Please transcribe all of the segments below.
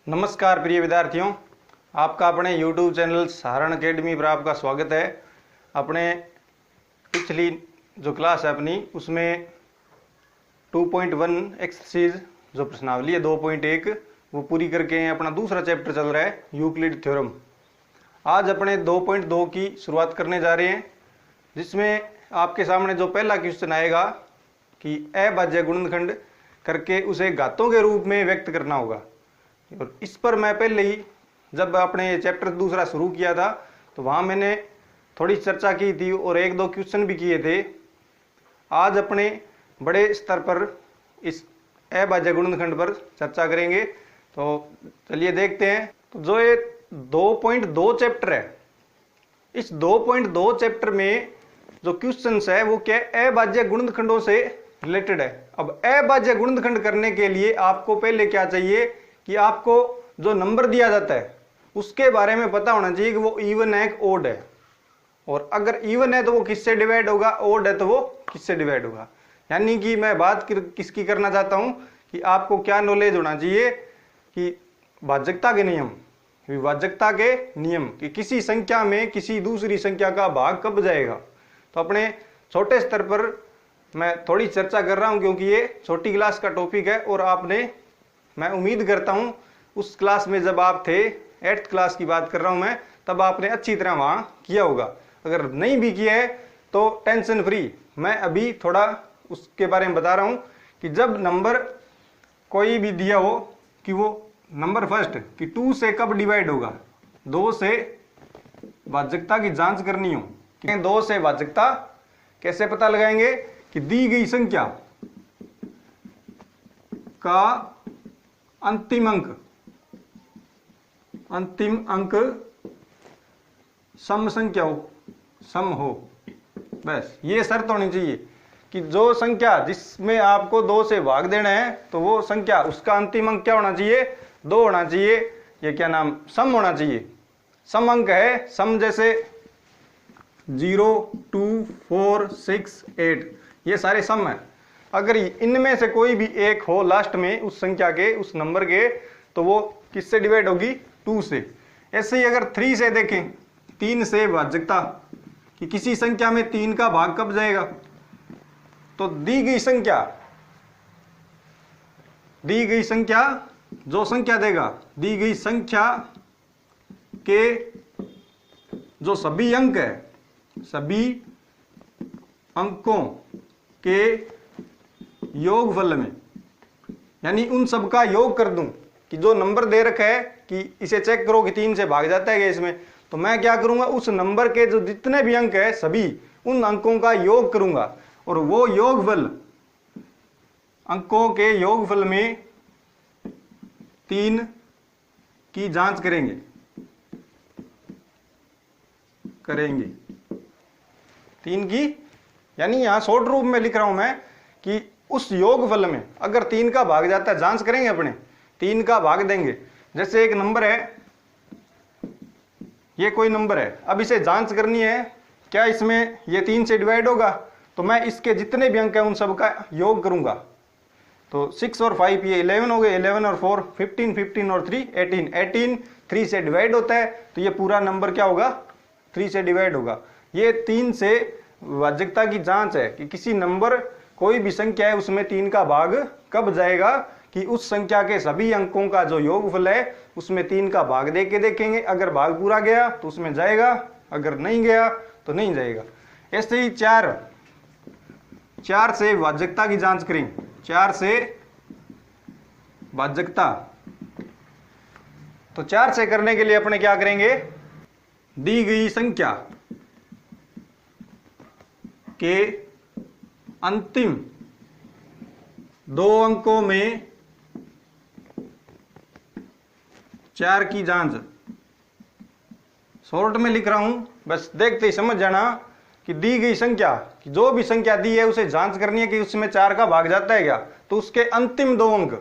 नमस्कार प्रिय विद्यार्थियों, आपका अपने YouTube चैनल सहारण अकेडमी पर आपका स्वागत है। अपने पिछली जो क्लास है अपनी उसमें 2.1 एक्सरसाइज जो प्रश्नावली है 2.1 वो पूरी करके अपना दूसरा चैप्टर चल रहा है यूक्लिड थ्योरम। आज अपने 2.2 की शुरुआत करने जा रहे हैं, जिसमें आपके सामने जो पहला क्वेश्चन आएगा कि अभाज्य गुणनखंड करके उसे घातों के रूप में व्यक्त करना होगा। और इस पर मैं पहले ही जब अपने चैप्टर दूसरा शुरू किया था तो वहाँ मैंने थोड़ी चर्चा की थी और एक दो क्वेश्चन भी किए थे। आज अपने बड़े स्तर पर इस अभाज्य गुणनखंड पर चर्चा करेंगे। तो चलिए देखते हैं। तो जो ये 2.2 चैप्टर है, इस 2.2 चैप्टर में जो क्वेश्चंस है वो क्या अभाज्य गुणनखंडों से रिलेटेड है। अब अभाज्य गुणनखंड करने के लिए आपको पहले क्या चाहिए कि आपको जो नंबर दिया जाता है उसके बारे में पता होना चाहिए कि वो इवन है कि ओड है। और अगर इवन है तो वो किससे डिवाइड होगा, ओड है तो वो किससे डिवाइड होगा। यानी कि मैं बात किसकी करना चाहता हूं कि आपको क्या नॉलेज होना चाहिए कि भाज्यता के नियम, विभाज्यता के नियम, कि किसी संख्या में किसी दूसरी संख्या का भाग कब जाएगा। तो अपने छोटे स्तर पर मैं थोड़ी चर्चा कर रहा हूं क्योंकि ये छोटी क्लास का टॉपिक है और आपने, मैं उम्मीद करता हूं उस क्लास में जब आप थे 8th क्लास की बात कर रहा हूं मैं, तब आपने अच्छी तरह वहां किया होगा। अगर नहीं भी किया है तो टेंशन फ्री, मैं अभी थोड़ा उसके बारे में बता रहा हूं कि जब नंबर कोई भी दिया हो कि वो नंबर फर्स्ट कि 2 से कब डिवाइड होगा, 2 से भाज्यता की जांच करनी हो कि 2 से भाज्यता कैसे पता लगाएंगे कि दी गई संख्या का अंतिम अंक सम संख्या हो, सम हो। बस ये शर्त होनी चाहिए कि जो संख्या जिसमें आपको 2 से भाग देना है तो वो संख्या उसका अंतिम अंक क्या होना चाहिए, 2 होना चाहिए। ये क्या नाम, सम होना चाहिए। सम अंक है, सम जैसे 0, 2, 4, 6, 8 ये सारे सम है। अगर इनमें से कोई भी एक हो लास्ट में उस संख्या के, उस नंबर के, तो वो किससे डिवाइड होगी, 2 से। ऐसे ही अगर 3 से देखें, 3 से भाज्यता कि किसी संख्या में 3 का भाग कब जाएगा, तो दी गई संख्या जो संख्या देगा, दी गई संख्या के जो सभी अंक है, सभी अंकों के योगफल में, यानी उन सब का योग कर दूं कि जो नंबर दे रखा है कि इसे चेक करो कि 3 से भाग जाता है इसमें, तो मैं क्या करूंगा, उस नंबर के जो जितने भी अंक है सभी उन अंकों का योग करूंगा और वो योगफल, अंकों के योगफल में 3 की जांच करेंगे 3 की, यानी यहां शॉर्ट रूप में लिख रहा हूं मैं कि उस योगफल में अगर 3 का भाग जाता है, जांच करेंगे, अपने 3 का भाग देंगे। जैसे एक नंबर है, ये कोई नंबर है, अब इसे जांच करनी है क्या इसमें ये 3 से डिवाइड होगा, तो मैं इसके जितने भी अंक हैं उन सब का योग करूंगा। तो 6 और 5 ये 11 हो गए, 11 और 4 15, 15 और 3 18, 18 3 से डिवाइड होता है तो ये पूरा नंबर क्या होगा, 3 से डिवाइड होगा। ये 3 से भाज्यता की जांच है कि किसी नंबर, कोई भी संख्या है उसमें 3 का भाग कब जाएगा, कि उस संख्या के सभी अंकों का जो योगफल है उसमें 3 का भाग दे के देखेंगे। अगर भाग पूरा गया तो उसमें जाएगा, अगर नहीं गया तो नहीं जाएगा। ऐसे ही 4 से भाज्यता की जांच करेंगे, 4 से भाज्यता। तो 4 से करने के लिए अपने क्या करेंगे, दी गई संख्या के अंतिम 2 अंकों में 4 की जांच। शॉर्ट में लिख रहा हूं, बस देखते ही समझ जाना कि दी गई संख्या, कि जो भी संख्या दी है उसे जांच करनी है कि उसमें 4 का भाग जाता है क्या। तो उसके अंतिम 2 अंक,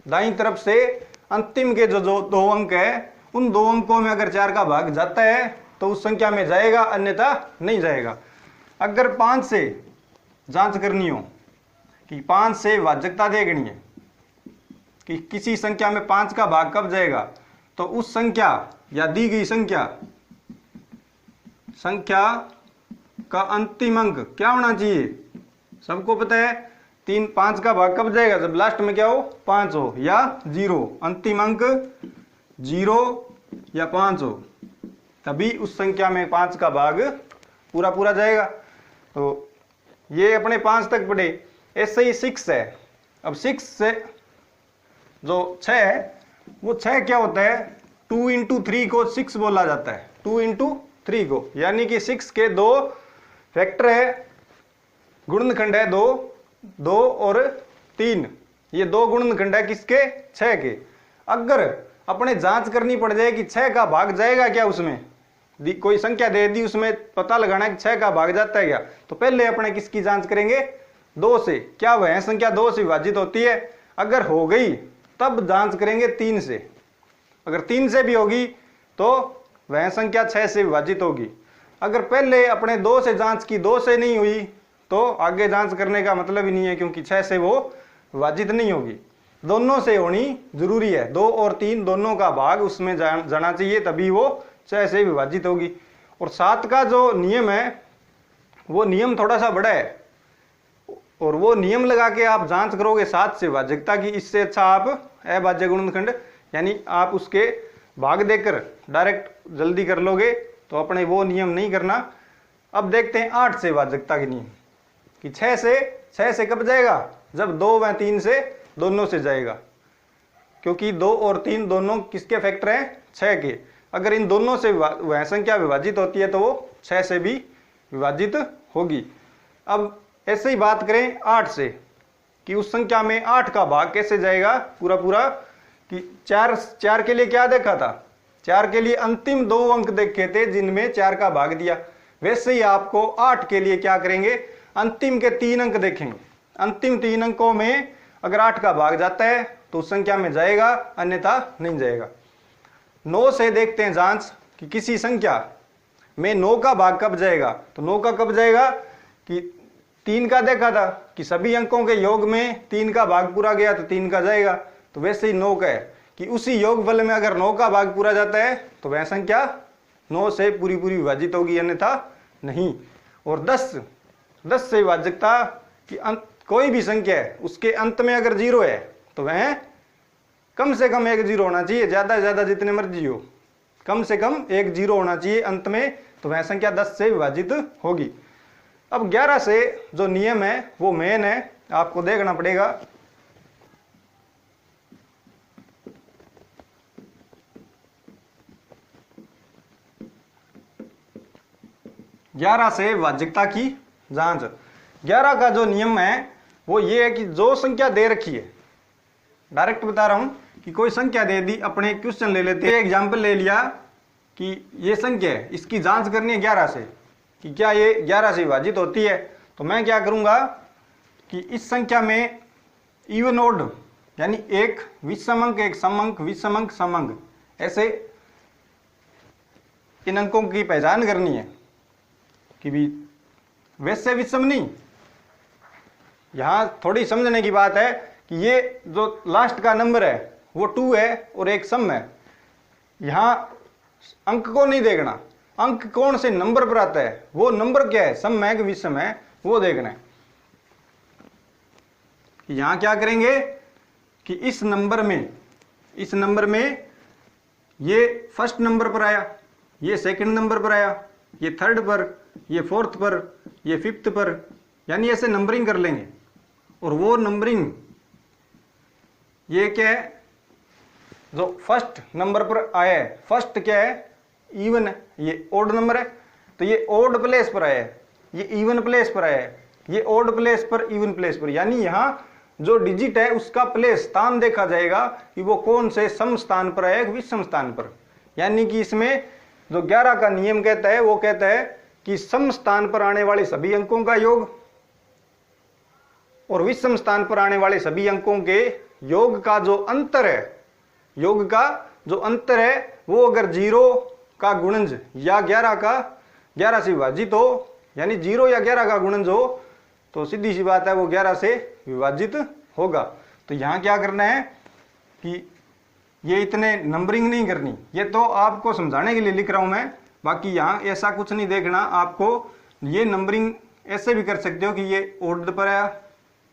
दाईं तरफ से अंतिम के जो 2 अंक है उन 2 अंकों में अगर 4 का भाग जाता है तो उस संख्या में जाएगा, अन्यथा नहीं जाएगा। अगर 5 से जांच करनी हो कि 5 से भाज्यता देखनी है, कि किसी संख्या में 5 का भाग कब जाएगा, तो उस संख्या या दी गई संख्या का अंतिम अंक क्या होना चाहिए। सबको पता है 5 का भाग कब जाएगा, जब लास्ट में क्या हो 5 हो या 0, अंतिम अंक 0 या 5 हो, तभी उस संख्या में 5 का भाग पूरा पूरा जाएगा। तो ये अपने 5 तक पढ़े। ऐसे ही 6 है। अब 6 से जो 6 है वो 6 क्या होता है, 2 इंटू 3 को 6 बोला जाता है, 2 इंटू 3 को, यानी कि 6 के 2 फैक्टर है, गुणनखंड है 2 और 3, ये 2 गुणनखंड है किसके, 6 के। अगर अपने जांच करनी पड़ जाए कि 6 का भाग जाएगा क्या, उसमें कोई संख्या दे दी, उसमें पता लगाना है कि 6 का भाग जाता है क्या, तो पहले अपने किसकी जांच करेंगे, 2 से। क्या वह संख्या 2 से विभाजित होती है, अगर हो गई तब जांच करेंगे 3 से। अगर 3 से भी होगी तो वह संख्या 6 से विभाजित होगी। अगर पहले अपने 2 से जांच की, 2 से नहीं हुई, तो आगे जांच करने का मतलब ही नहीं है, क्योंकि 6 से वो विभाजित नहीं होगी। दोनों से होनी जरूरी है, 2 और 3 दोनों का भाग उसमें जाना चाहिए, तभी वो 6 से विभाजित होगी। और 7 का जो नियम है वो नियम थोड़ा सा बड़ा है, और वो नियम लगा के आप जांच करोगे 7 से विभाजकता की, इससे अच्छा आप अभाज्य गुणनखंड यानी आप उसके भाग देकर डायरेक्ट जल्दी कर लोगे, तो अपने वो नियम नहीं करना। अब देखते हैं 8 से विभाजकता के नियम, कि 6 से कब जाएगा, जब 2 व 3 से दोनों से जाएगा, क्योंकि 2 और 3 दोनों किसके फैक्टर हैं, 6 के। अगर इन दोनों से वह संख्या विभाजित होती है तो वो 6 से भी विभाजित होगी। अब ऐसे ही बात करें 8 से, कि उस संख्या में 8 का भाग कैसे जाएगा पूरा पूरा, कि 4 के लिए क्या देखा था, 4 के लिए अंतिम 2 अंक देखे थे जिनमें 4 का भाग दिया। वैसे ही आपको 8 के लिए क्या करेंगे, अंतिम के 3 अंक देखेंगे। अंतिम 3 अंकों में अगर 8 का भाग जाता है तो उस संख्या में जाएगा, अन्यथा नहीं जाएगा। 9 से देखते हैं जांच, कि किसी संख्या में 9 का भाग कब जाएगा, तो 9 का कब जाएगा, कि 3 का देखा था कि सभी अंकों के योग में 3 का भाग पूरा गया तो 3 का जाएगा। तो वैसे ही 9 का है कि उसी योगफल में अगर 9 का भाग पूरा जाता है तो वह संख्या 9 से पूरी पूरी विभाजित होगी, अन्यथा नहीं। और 10 से विभाजकता कि कोई भी संख्या है उसके अंत में अगर 0 है तो वह कम से कम 1 0 होना चाहिए, ज्यादा से ज्यादा जितने मर्जी हो, कम से कम 1 0 होना चाहिए अंत में, तो वह संख्या 10 से विभाजित होगी। अब 11 से जो नियम है वो मेन है, आपको देखना पड़ेगा। ग्यारह से विभाजकता की जांच। 11 का जो नियम है वो ये है कि जो संख्या दे रखी है, डायरेक्ट बता रहा हूं कि कोई संख्या दे दी, अपने क्वेश्चन ले लेते हैं, एग्जाम्पल ले लिया कि ये संख्या है, इसकी जांच करनी है 11 से कि क्या ये 11 से विभाजित होती है। तो मैं क्या करूंगा कि इस संख्या में इवन ओड यानी एक विषम अंक, एक सम अंक, विषम अंक, सम अंक, ऐसे इन अंकों की पहचान करनी है कि भी वैसे विषम नहीं। यहां थोड़ी समझने की बात है कि ये जो लास्ट का नंबर है वो 2 है और एक सम है। यहां अंक को नहीं देखना, अंक कौन से नंबर पर आता है, वो नंबर क्या है, सम है कि विषम है, वो देखना है। यहां क्या करेंगे कि इस नंबर में ये फर्स्ट नंबर पर आया, ये सेकंड नंबर पर आया, ये थर्ड पर, ये फोर्थ पर, ये फिफ्थ पर, यानी ऐसे नंबरिंग कर लेंगे। और वो नंबरिंग ये क्या है, जो फर्स्ट नंबर पर आया है, फर्स्ट क्या है, इवन है, ये ओड नंबर है, तो ये ओड प्लेस पर आया है, ये इवन प्लेस पर आया है, ये ओड प्लेस पर, इवन प्लेस पर, यानी यहां जो डिजिट है उसका प्लेस स्थान देखा जाएगा कि वो कौन से सम स्थान पर है, विषम स्थान पर। यानी कि इसमें जो 11 का नियम कहता है वो कहता है कि सम स्थान पर आने वाले सभी अंकों का योग और विषम स्थान पर आने वाले सभी अंकों के योग का जो अंतर है, योग का जो अंतर है वो अगर 0 का गुणज या 11 से विभाजित हो, यानी 0 या 11 का गुणज हो, तो सीधी सी बात है वो 11 से विभाजित होगा। तो यहां क्या करना है कि ये इतने नंबरिंग नहीं करनी, ये तो आपको समझाने के लिए लिख रहा हूं मैं, बाकी यहाँ ऐसा कुछ नहीं देखना आपको। ये नंबरिंग ऐसे भी कर सकते हो कि ये ओड पर आया,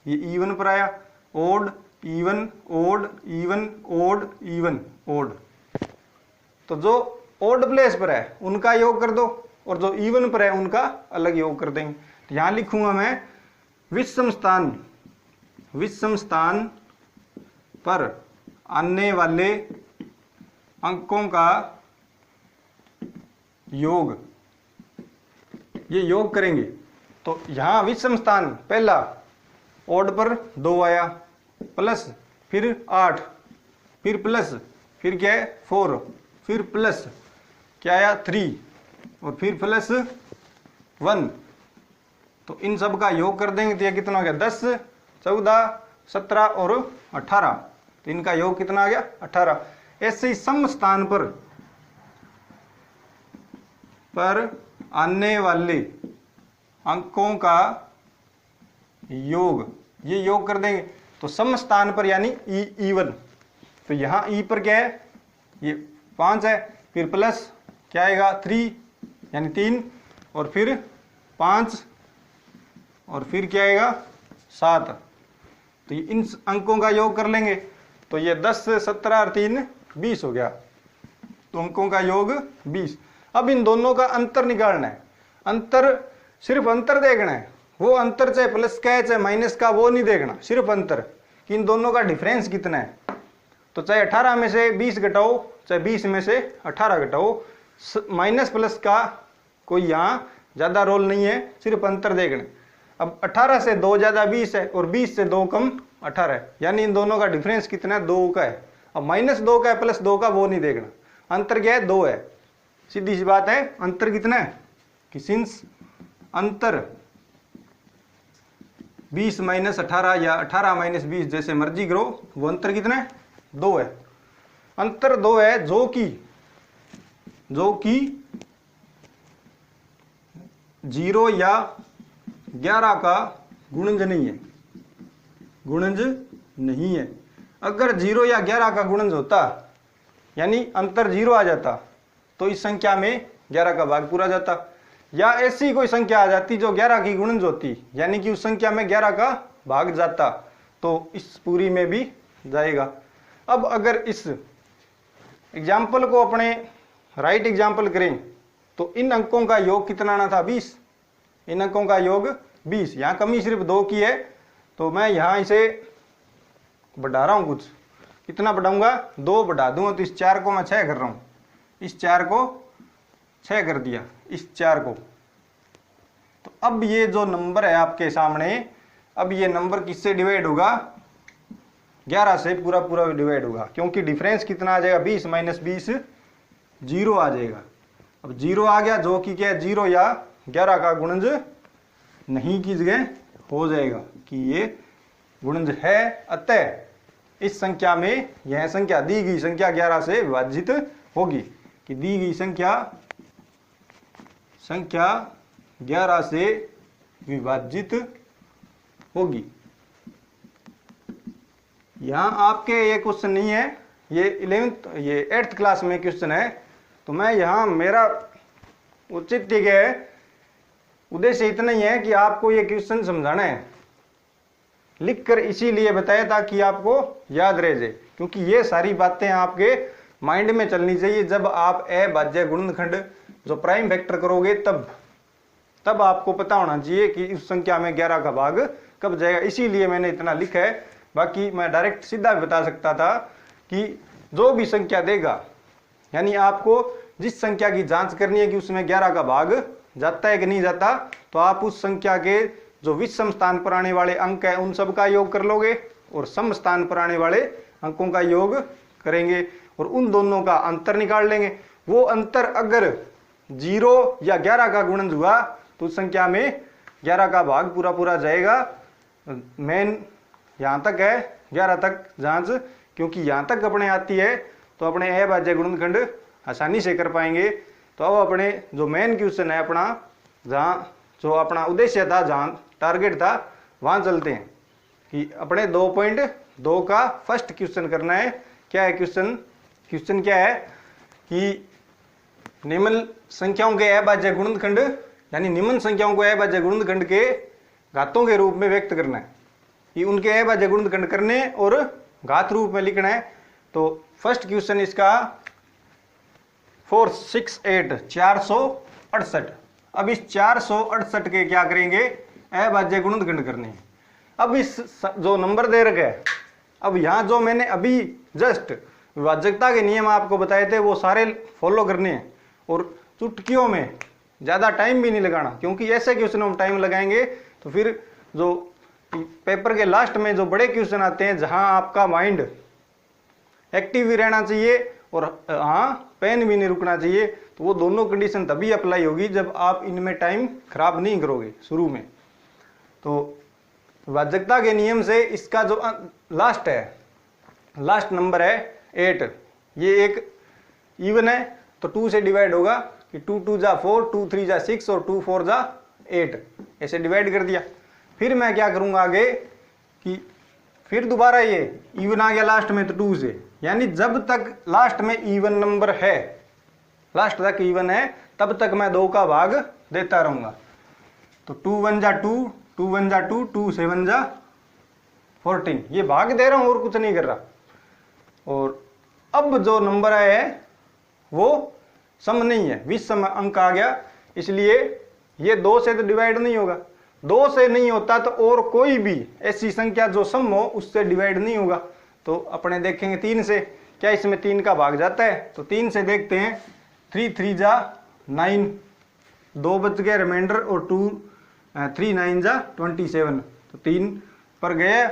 ये इवन पर आया, odd even odd even odd even odd. तो जो ओड प्लेस पर है उनका योग कर दो और जो इवन पर है उनका अलग योग कर देंगे। तो यहां लिखूंगा मैं विषम स्थान पर आने वाले अंकों का योग, ये योग करेंगे। तो यहां विषम स्थान पहला ओड पर 2 आया, प्लस फिर 8, फिर प्लस फिर क्या है 4, फिर प्लस क्या आया 3 और फिर प्लस 1। तो इन सब का योग कर देंगे तो ये कितना हो गया 10, 14, 17 और 18। तो इनका योग कितना आ गया 18। ऐसे ही सम स्थान पर आने वाले अंकों का योग, ये योग कर देंगे। तो सम स्थान पर यानी इवन, तो यहां ई पर क्या है ये 5 है, फिर प्लस क्या आएगा 3 यानी 3 और फिर 5 और फिर क्या आएगा 7। तो इन अंकों का योग कर लेंगे तो ये 10, 17 और 3 20 हो गया। तो अंकों का योग 20। अब इन दोनों का अंतर निकालना है। अंतर सिर्फ अंतर देखना है, वो अंतर चाहे प्लस का है चाहे माइनस का वो नहीं देखना, सिर्फ अंतर कि इन दोनों का डिफरेंस कितना है। तो चाहे 18 में से 20 घटाओ चाहे 20 में से 18 घटाओ, माइनस प्लस का कोई यहाँ ज्यादा रोल नहीं है, सिर्फ अंतर देखना। अब 18 से 2 ज्यादा 20 है और 20 से 2 कम 18 है, यानी इन दोनों का डिफरेंस कितना है 2 का है। अब -2 का है प्लस 2 का वो नहीं देखना, अंतर क्या है 2 है। सीधी सी बात है, अंतर कितना है कि सिंस अंतर 20 - 18 या 18 - 20 जैसे मर्जी करो, वो अंतर कितना है 2 है। अंतर 2 है जो कि 0 या 11 का गुणज नहीं है, गुणज नहीं है। अगर 0 या 11 का गुणज होता यानी अंतर 0 आ जाता तो इस संख्या में 11 का भाग पूरा जाता, या ऐसी कोई संख्या आ जाती जो 11 की गुणज होती यानी कि उस संख्या में 11 का भाग जाता तो इस पूरी में भी जाएगा। अब अगर इस एग्जाम्पल को अपने राइट एग्जाम्पल करें तो इन अंकों का योग कितना आना था 20, इन अंकों का योग 20। यहां कमी सिर्फ 2 की है तो मैं यहां इसे बढ़ा रहा हूं, कुछ कितना बढ़ाऊंगा 2 बढ़ा दूंगा तो इस 4 को मैं 6 कर रहा हूं, इस 4 को 6 कर दिया, इस 4 को। तो अब ये जो नंबर है आपके सामने, अब ये नंबर किससे डिवाइड होगा 11 से पूरा पूरा डिवाइड होगा, क्योंकि डिफरेंस कितना आ जाएगा 20 - 20 0 आ जाएगा। अब 0 आ गया जो कि क्या है 0 या 11 का गुणज नहीं की जगह हो जाएगा कि ये गुणज है। अतः इस संख्या में यह संख्या दी गई संख्या 11 से विभाजित होगी, कि दी गई संख्या 11 से विभाजित होगी। यहां आपके ये क्वेश्चन नहीं है, ये 8th क्लास में क्वेश्चन है। तो मैं यहां मेरा उचित उद्देश्य इतना ही है कि आपको ये क्वेश्चन समझाना है, लिखकर इसीलिए बताया ताकि आपको याद रह जाए, क्योंकि ये सारी बातें आपके माइंड में चलनी चाहिए। जब आप अभाज्य गुणनखंड जो प्राइम वेक्टर करोगे तब आपको पता होना चाहिए कि उस संख्या में 11 का भाग कब जाएगा, इसीलिए मैंने इतना लिखा है। बाकी मैं डायरेक्ट सीधा भी बता सकता था कि जो भी संख्या देगा, यानी आपको जिस संख्या की जांच करनी है कि उसमें 11 का भाग जाता है कि नहीं जाता, तो आप उस संख्या के जो विषम स्थान पर आने वाले अंक है उन सब का योग कर लोगे और सम स्थान पर आने वाले अंकों का योग करेंगे और उन दोनों का अंतर निकाल लेंगे। वो अंतर अगर 0 या 11 का गुणज हुआ तो उस संख्या में 11 का भाग पूरा पूरा जाएगा। मेन यहां तक है 11 तक जांच, क्योंकि यहां तक अपने आती है तो अपने अभाज्य गुणनखंड आसानी से कर पाएंगे। तो अब अपने जो मेन क्वेश्चन है अपना, जहां जो अपना उद्देश्य था, जहां टारगेट था, वहां चलते हैं कि अपने 2.2 का फर्स्ट क्वेश्चन करना है क्या है क्वेश्चन? क्वेश्चन क्या है कि निम्न संख्याओं के अभाज्य गुणनखंड यानी निम्न संख्याओं को अभाज्य गुणनखंड के घातों के रूप में व्यक्त करना है, कि उनके अभाज्य गुणनखंड करने और घात रूप में लिखना है। तो फर्स्ट क्वेश्चन इसका 468 468। अब इस 468 के क्या करेंगे? अभाज्य गुणनखंड करने हैं। अब इस जो नंबर दे रखा है, अब यहां जो मैंने अभी जस्ट विभाजकता के नियम आपको बताए थे वो सारे फॉलो करने हैं और चुटकियों में, ज्यादा टाइम भी नहीं लगाना, क्योंकि ऐसे क्वेश्चन में टाइम लगाएंगे तो फिर जो पेपर के लास्ट में जो बड़े क्वेश्चन आते हैं जहां आपका माइंड एक्टिव भी रहना चाहिए और हाँ पेन भी नहीं रुकना चाहिए, तो वो दोनों कंडीशन तभी अप्लाई होगी जब आप इनमें टाइम खराब नहीं करोगे शुरू में। तो विभाजकता के नियम से इसका जो लास्ट है, लास्ट नंबर है 8, ये एक इवन है तो 2 से डिवाइड होगा कि 2 2 जा 4, 2 3 जा 6 और 2 4 जा 8, ऐसे डिवाइड कर दिया। फिर मैं क्या करूंगा आगे कि फिर दोबारा ये इवन आ गया लास्ट में तो 2 से, यानी जब तक लास्ट में इवन नंबर है, लास्ट तक इवन है, तब तक मैं 2 का भाग देता रहूंगा। तो 2 1 जा 2, 2 1 जा 2, 2 7 जा 14, ये भाग दे रहा हूं और कुछ नहीं कर रहा। और अब जो नंबर आया है वो सम नहीं है, विषम अंक आ गया, इसलिए ये 2 से तो डिवाइड नहीं होगा। 2 से नहीं होता तो और कोई भी ऐसी संख्या जो सम हो उससे डिवाइड नहीं होगा। तो अपने देखेंगे 3 से, क्या इसमें 3 का भाग जाता है? तो 3 से देखते हैं, 3 3 जा 9, 2 बच गए रिमाइंडर और 3 9 जा 27, तो 3 पर गए।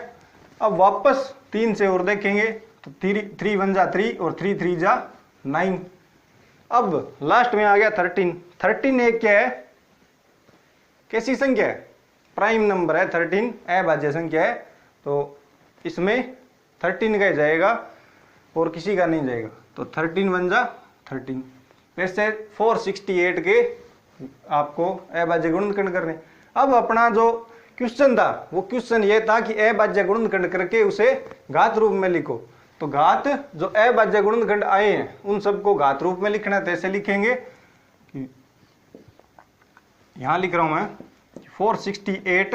अब वापस 3 से और देखेंगे तो 3 1 जा 3 और 3 3 जा 9। अब लास्ट में आ गया 13। 13 एक क्या है? कैसी संख्या है? प्राइम नंबर है 13, अभाज्य संख्या है, तो इसमें 13 का जाएगा और किसी का नहीं जाएगा। तो 13 1 जा 13। वैसे 468 के आपको अभाज्य गुणनखंड करने। अब अपना जो क्वेश्चन था वो क्वेश्चन ये था कि अभाज्य गुणनखंड करके उसे घात रूप में लिखो। तो घात जो अभाज्य गुणनखंड आए हैं उन सबको घात रूप में लिखना है। तो ऐसे लिखेंगे, यहां लिख रहा हूं मैं 468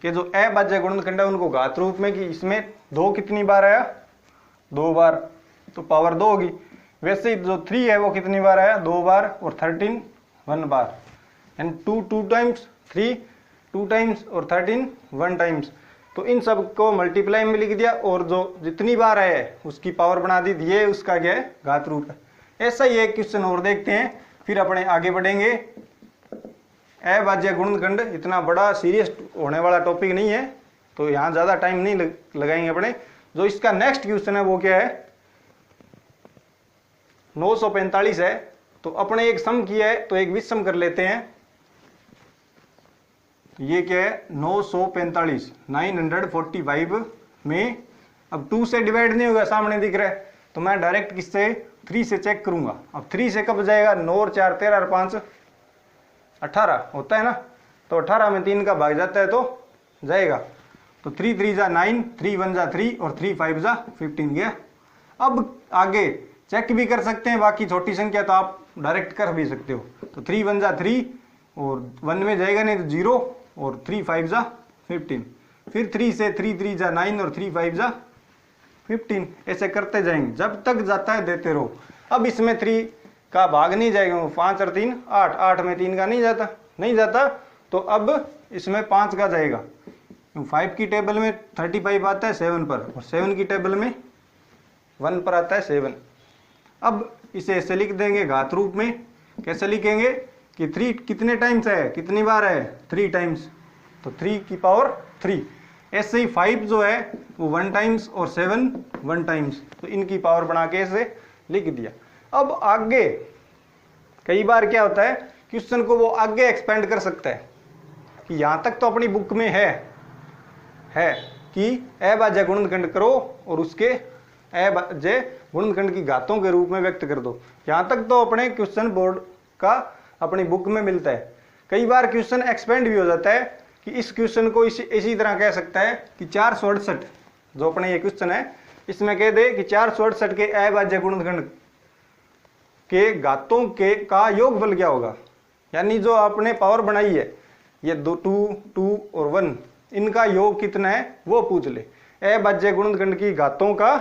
के जो अभाज्य गुणनखंड है उनको घात रूप में, कि इसमें 2 कितनी बार आया? 2 बार, तो पावर 2 होगी। वैसे ही जो 3 है वो कितनी बार आया? 2 बार, और 13 1 बार, यानी 2 2 टाइम्स, 3 2 टाइम्स और 13 1 टाइम्स। तो इन सब को मल्टीप्लाई में लिख दिया और जो जितनी बार है उसकी पावर बना दी, ये उसका क्या है? घात रूप है। ऐसा ही एक क्वेश्चन और देखते हैं, फिर अपने आगे बढ़ेंगे। अभाज्य गुणनखंड इतना बड़ा सीरियस होने वाला टॉपिक नहीं है, तो यहाँ ज्यादा टाइम नहीं लगाएंगे अपने। जो इसका नेक्स्ट क्वेश्चन है वो क्या है? 945 है। तो अपने एक सम किया है तो एक विषम कर लेते हैं। ये क्या है? 945 945 में अब 2 से डिवाइड नहीं होगा, सामने दिख रहा है, तो मैं डायरेक्ट किससे? 3 से चेक करूंगा। अब 3 से कब जाएगा? 9 और 4 13 और 5 18 होता है ना, तो 18 में 3 का भाग जाता है तो जाएगा। तो 3 3 जा 9, 3 1 जा 3 और 3 5 जा 15 गया। अब आगे चेक भी कर सकते हैं, बाकी छोटी संख्या तो आप डायरेक्ट कर भी सकते हो। तो 3 1 जा 3 और 1 में जाएगा नहीं तो 0 और 3 5 जा 15। फिर 3 से 3 3 जा 9 और 3 5 जा 15, ऐसे करते जाएंगे जब तक जाता है देते रहो। अब इसमें 3 का भाग नहीं जाएगा, 5 और 3 8, 8 में 3 का नहीं जाता, तो अब इसमें 5 का जाएगा। 5 की टेबल में 35 आता है 7 पर, और 7 की टेबल में 1 पर आता है 7। अब इसे ऐसे लिख देंगे घात रूप में। कैसे लिखेंगे कि 3 कितने टाइम्स है? कितनी बार है? 3 टाइम्स, तो 3 की पावर 3। ऐसे ही 5 जो है वो 1 टाइम्स और 7 1 टाइम्स, तो इनकी पावर बना के ऐसे लिख दिया। अब आगे कई बार क्या होता है, क्वेश्चन को वो आगे एक्सपेंड कर सकता है कि यहां तक तो अपनी बुक में है कि अभाज्य गुणनखंड करो और उसके अभाज्य गुणनखंड की घातों के रूप में व्यक्त कर दो। यहां तक तो अपने क्वेश्चन बोर्ड का अपनी बुक में मिलता है। कई बार क्वेश्चन एक्सपेंड भी हो जाता है कि इस क्वेश्चन को इसी तरह कह सकता है कि 468 जो अपने ये क्वेश्चन है इसमें कह दे कि 468 के अभाज्य गुणनखंड के घातों के का योगफल क्या होगा, यानी जो आपने पावर बनाई है ये 2 2 और 1 इनका योग कितना है वो पूछ ले। अभाज्य गुणनखंड की घातों का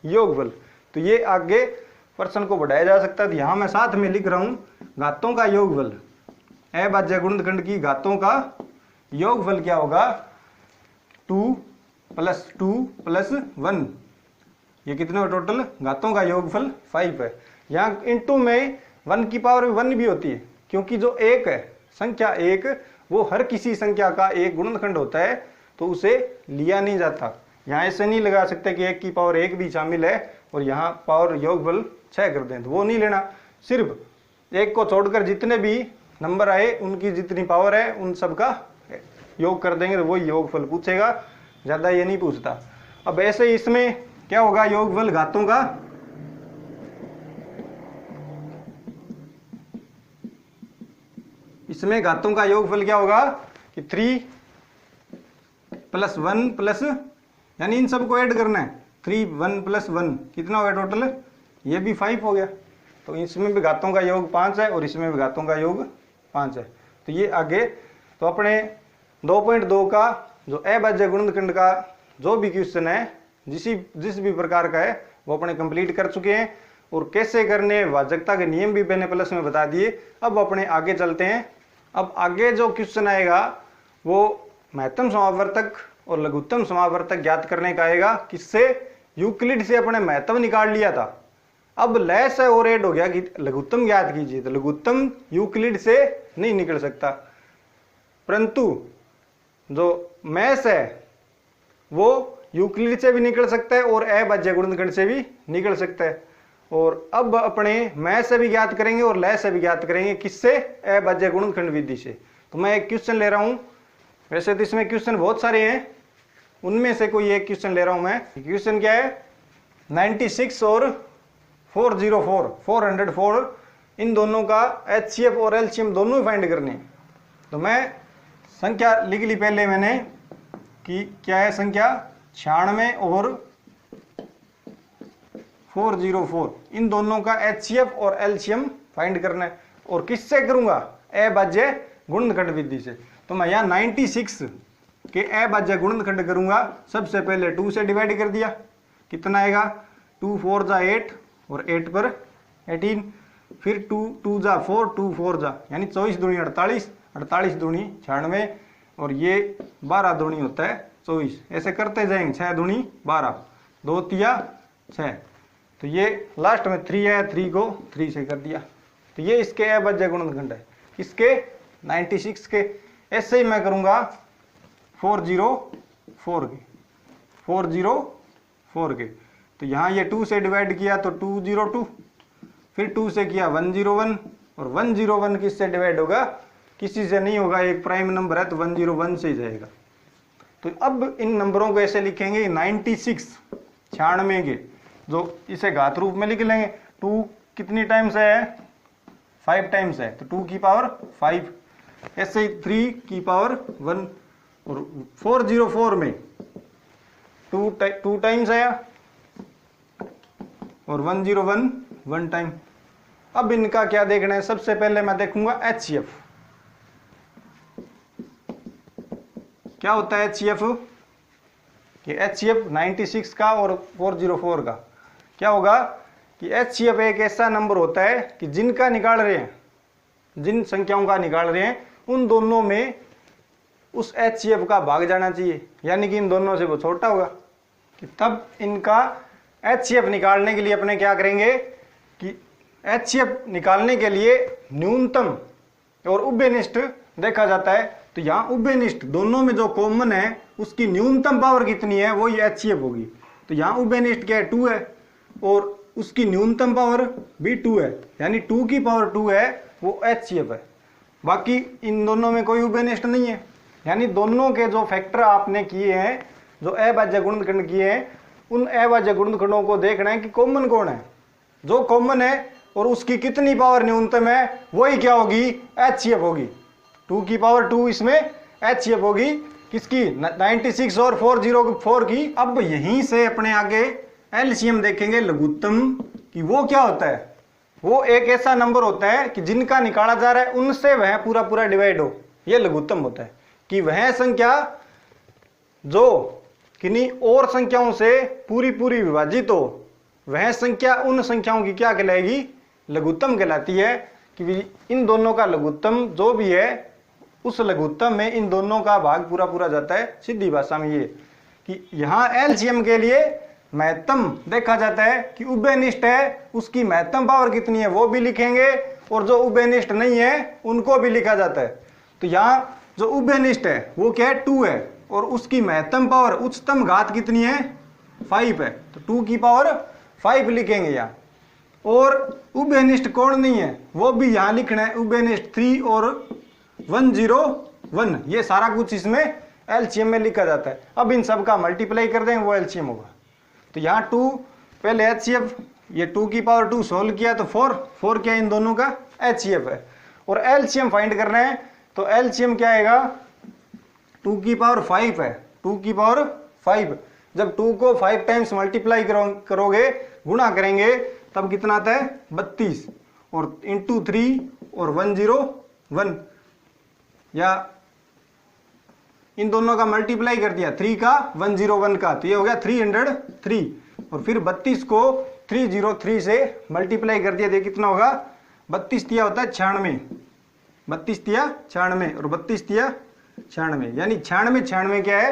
योगफल, तो ये आगे प्रश्न को बढ़ाया जा सकता है। तो यहां मैं साथ में लिख रहा हूं घातों का योगफल, अभाज्य गुणनखंड की घातों का योगफल क्या होगा 2 + 1, ये कितने हो टोटल घातों का योगफल 5 है। यहाँ इनटू में 1 की पावर 1 भी होती है, क्योंकि जो एक है संख्या एक वो हर किसी संख्या का एक गुणनखंड होता है, तो उसे लिया नहीं जाता। यहाँ ऐसे नहीं लगा सकते कि 1 की पावर 1 भी शामिल है और यहाँ पावर योगफल 6 कर दें, तो वो नहीं लेना। सिर्फ एक को छोड़कर जितने भी नंबर आए उनकी जितनी पावर है उन सब का योग कर देंगे, तो वो योगफल पूछेगा, ज्यादा ये नहीं पूछता। अब ऐसे ही इसमें क्या होगा योगफल घातों का, इसमें घातों का योगफल क्या होगा कि 3 + 1 प्लस, यानी इन सबको ऐड करना है, 3 1 + 1 कितना हो गया टोटल, ये भी 5 हो गया। तो इसमें भी घातों का योग 5 है और इसमें भी घातों का योग 5 है। तो ये आगे तो अपने 2.2 का जो अभाज्य गुणनखंड का जो भी क्वेश्चन है जिस भी प्रकार का है वो अपने कंप्लीट कर चुके हैं, और कैसे करने भाजकता के नियम भी मैंने प्लस में बता दिए। अब अपने आगे चलते हैं। अब आगे जो क्वेश्चन आएगा वो महत्तम समावर्तक और लघुत्तम समावर्तक ज्ञात करने का आएगा। किससे, यूक्लिड से अपने महत्तम निकाल लिया था, अब लेस है और ऐड हो गया कि लघुत्तम ज्ञात कीजिए, तो लघुत्तम यूक्लिड से नहीं निकल सकता, परंतु जो मैस है वो यूक्लिड से भी निकल सकता है और अभाज्य गुणनखंड से भी निकल सकता है। और अब अपने मैस से भी ज्ञात करेंगे और लय से भी ज्ञात करेंगे, किससे, अभाज्य गुणनखंड विधि से। तो मैं एक क्वेश्चन ले रहा हूं, वैसे तो इसमें क्वेश्चन बहुत सारे हैं, उनमें से कोई एक क्वेश्चन ले रहा हूं मैं। क्वेश्चन क्या है, 96 और 404 इन दोनों का HCF और LCM दोनों ही फाइंड करने हैं। तो मैं संख्या लिख ली पहले मैंने कि क्या है संख्या 96 और 404, इन दोनों का HCF और LCM फाइंड करना है। और किससे करूंगा, अभाज्य गुणनखंड विधि से। तो मैं यहाँ 96 के अभाज्य गुणनखंड करूंगा, सबसे पहले 2 से डिवाइड कर दिया, कितना आएगा 2 4 जा 8 और 8 पर 18, फिर 2 2 जा 4 2 4 जा, यानी 24 दूनी 48, 48 दूनी 96 और ये 12 दूनी होता है 24, ऐसे करते जाएंगे, 6 दूनी 12, 2 तिया 6, तो ये लास्ट में 3 है, 3 को 3 से कर दिया। तो ये इसके अभाज्य गुणनखंड है, किसके 96 के। ऐसे ही मैं करूंगा 404 के, तो यहाँ ये 2 से डिवाइड किया तो 202, फिर 2 से किया 101 और 101 किससे डिवाइड होगा, किसी से नहीं होगा, एक प्राइम नंबर है तो 101 से ही जाएगा। तो अब इन नंबरों को ऐसे लिखेंगे 96 96 के, जो इसे घात रूप में लिख लेंगे। 2 कितनी टाइम्स है, 5 टाइम्स है, तो 2 की पावर 5, ऐसे ही 3 की पावर 1, और 404 में 2 टाइम्स है और 101 1 टाइम। अब इनका क्या देखना है, सबसे पहले मैं देखूंगा HCF। क्या होता है HCF, कि HCF 96 का और 404 का क्या होगा कि HCF एक ऐसा नंबर होता है कि जिनका निकाल रहे हैं, जिन संख्याओं का निकाल रहे हैं उन दोनों में उस HCF का भाग जाना चाहिए, यानी कि इन दोनों से वो छोटा होगा। कि तब इनका HCF निकालने के लिए अपने क्या करेंगे कि HCF निकालने के लिए न्यूनतम और उभयनिष्ठ देखा जाता है। तो यहाँ उभयनिष्ठ दोनों में जो कॉमन है उसकी न्यूनतम पावर कितनी है, वो ये HCF होगी। तो यहाँ उभयनिष्ठ क्या है 2 है और उसकी न्यूनतम पावर भी 2 है, यानी 2 की पावर 2 है, वो HCF है। बाकी इन दोनों में कोई उभयनिष्ठ नहीं है, यानी दोनों के जो फैक्टर आपने किए हैं, जो अभाज्य गुणनखंड किए हैं, उन अभाज्य गुणनखंडों को देखना है कि कॉमन कौन है, जो कॉमन है और उसकी कितनी पावर न्यूनतम है, वही क्या होगी, HCF होगी। 2 की पावर 2 इसमें HCF होगी, किसकी 96 और 404 की। अब यहीं से अपने आगे एलसीएम देखेंगे लघुत्तम कि वो क्या होता है, वो एक ऐसा नंबर होता है कि जिनका निकाला जा रहा है उनसे वह पूरा पूरा डिवाइड हो, ये लघुत्तम होता है। कि वह संख्या जो किन्हीं और संख्याओं से पूरी पूरी विभाजित हो, वह संख्या उन संख्याओं की क्या कहलाएगी, लघुत्तम कहलाती है। कि इन दोनों का लघुत्तम जो भी है उस लघुत्तम में इन दोनों का भाग पूरा पूरा जाता है। सीधी भाषा में ये कि यहाँ एलसीएम के लिए महत्तम देखा जाता है कि उभयनिष्ठ है उसकी महत्तम पावर कितनी है वो भी लिखेंगे, और जो उभयनिष्ठ नहीं है उनको भी लिखा जाता है। तो यहाँ जो उभयनिष्ठ है वो क्या है, 2 है, और उसकी महत्तम पावर उच्चतम घात कितनी है, 5 है, तो 2 की पावर 5 लिखेंगे यहाँ। और उभयनिष्ठ कौन नहीं है वो भी यहाँ लिखना है, उभयनिष्ठ 3 और 101, ये सारा कुछ इसमें एलसीएम में लिखा जाता है। अब इन सब का मल्टीप्लाई कर देंगे वो एलसीएम होगा। तो यहाँ 2 पहले एचसीएफ, ये 2 की पावर 2 सोल्व किया तो 4 क्या इन दोनों का एचसीएफ है। और एलसीएम फाइंड करना है तो एलसीएम क्या आएगा, 2 की पावर 5 है, 2 की पावर 5। जब 2 को 5 टाइम्स मल्टीप्लाई करोगे, गुणा करेंगे, तब कितना आता है 32, और इंटू 3 और 101, या इन दोनों का मल्टीप्लाई कर दिया, 3 का 101 का, तो ये हो गया 303, और फिर 32 को 303 से मल्टीप्लाई कर दिया, देखिए कितना होगा, 32 तिया होता है 96, 32 तिया 96 और 32 तिया 96, यानी 96 क्या है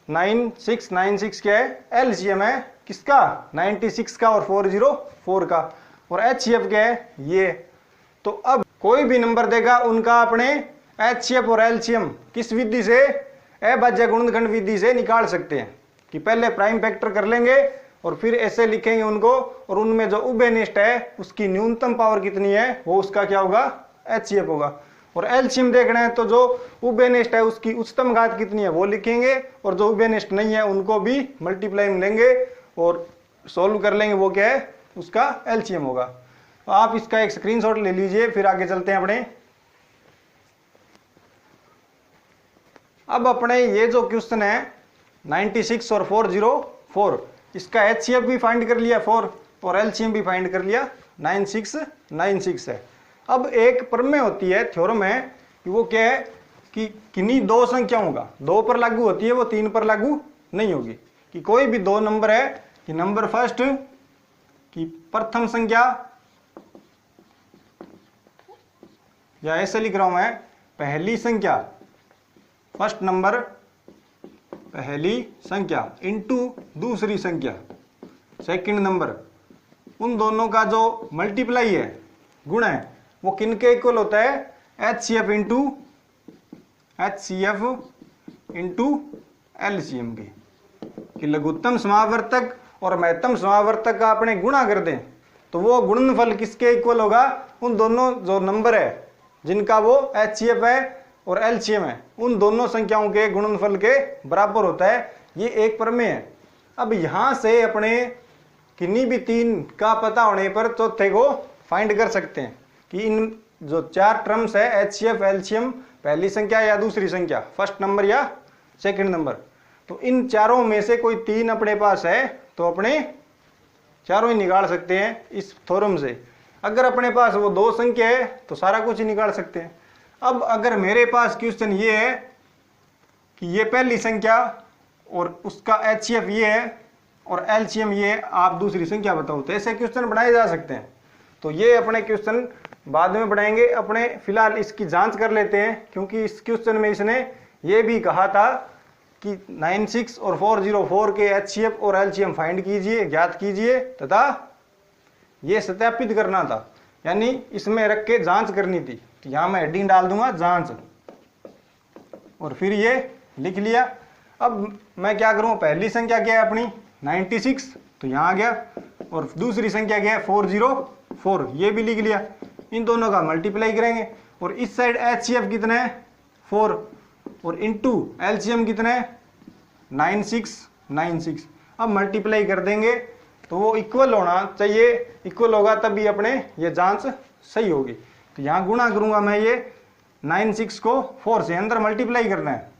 9696 क्या है एलसीएम है किसका 96 का और 404 का, और एचसीएफ क्या है ये। तो अब कोई भी नंबर देगा उनका अपने एचसीएफ और एलसीएम किस विधि से, अभाज्य गुणनखंड विधि से निकाल सकते हैं। कि पहले प्राइम फैक्टर कर लेंगे और फिर ऐसे लिखेंगे उनको, और उनमें जो उभयनिष्ठ है उसकी न्यूनतम पावर कितनी है वो उसका क्या होगा एचसीएफ होगा। और एलसीएम देखना है तो जो उभयनिष्ठ है उसकी उच्चतम घात कितनी है वो लिखेंगे, और जो उभयनिष्ठ नहीं है उनको भी मल्टीप्लाई में लेंगे और सोल्व कर लेंगे, वो क्या है उसका एलसीएम होगा। तो आप इसका एक स्क्रीनशॉट ले लीजिए, फिर आगे चलते हैं अपने। अब अपने ये जो क्वेश्चन है 96 और 404, इसका एचसीएफ भी फाइंड कर लिया 4 और एलसीएम भी फाइंड कर लिया 9696 है। अब एक प्रमेय होती है, थ्योरम है कि वो क्या है कि किन्हीं दो संख्याओं का 2 पर लागू होती है, वो 3 पर लागू नहीं होगी। कि कोई भी 2 नंबर है, कि नंबर फर्स्ट कि प्रथम संख्या, या ऐसे लिख रहा हूं मैं, पहली संख्या, फर्स्ट नंबर पहली संख्या इनटू दूसरी संख्या सेकंड नंबर, उन दोनों का जो मल्टीप्लाई है गुण है वो किनके इक्वल होता है एचसीएफ इंटू एलसीएम के। कि लघुत्तम समावर्तक और महत्तम समावर्तक का अपने गुणा कर दें तो वो गुणनफल किसके इक्वल होगा, उन दोनों जो नंबर है जिनका वो एचसीएफ है और एलसीएम है उन दोनों संख्याओं के गुणनफल के बराबर होता है। ये एक प्रमेय है। अब यहां से अपने किन्हीं भी 3 का पता होने पर चौथे को फाइंड कर सकते हैं कि इन जो 4 टर्म्स है एचसीएफ एलसीएम, पहली संख्या या दूसरी संख्या, फर्स्ट नंबर या सेकंड नंबर, तो इन चारों में से कोई 3 अपने पास है तो अपने चारों ही निकाल सकते हैं इस थ्योरम से। अगर अपने पास वो 2 संख्या है तो सारा कुछ ही निकाल सकते हैं। अब अगर मेरे पास क्वेश्चन ये है कि ये पहली संख्या और उसका एचसीएफ ये है और एलसीएम ये है, आप दूसरी संख्या बताओ, तो ऐसे क्वेश्चन बनाए जा सकते हैं। तो ये अपने क्वेश्चन बाद में बढ़ाएंगे, अपने फिलहाल इसकी जांच कर लेते हैं, क्योंकि इस क्वेश्चन में इसने ये भी कहा था कि 96 और 404 के एचसीएफ और एलसीएम फाइंड कीजिए, ज्ञात कीजिए, तथा ये सत्यापित करना था, यानी इसमें रख के जांच करनी थी। तो यहाँ मैं हेडिंग डाल दूंगा जांच, और फिर ये लिख लिया। अब मैं क्या करूँ, पहली संख्या क्या है अपनी 96, तो यहाँ आ गया, और दूसरी संख्या क्या है 404, ये भी लिख लिया। इन दोनों का मल्टीप्लाई करेंगे, और इस साइड एचसीएफ कितना है 4 और इनटू एलसीएम कितना है 9696। अब मल्टीप्लाई कर देंगे तो वो इक्वल होना चाहिए, इक्वल होगा तभी अपने ये जांच सही होगी। तो यहाँ गुणा करूंगा मैं, ये 96 को 4 से अंदर मल्टीप्लाई करना है,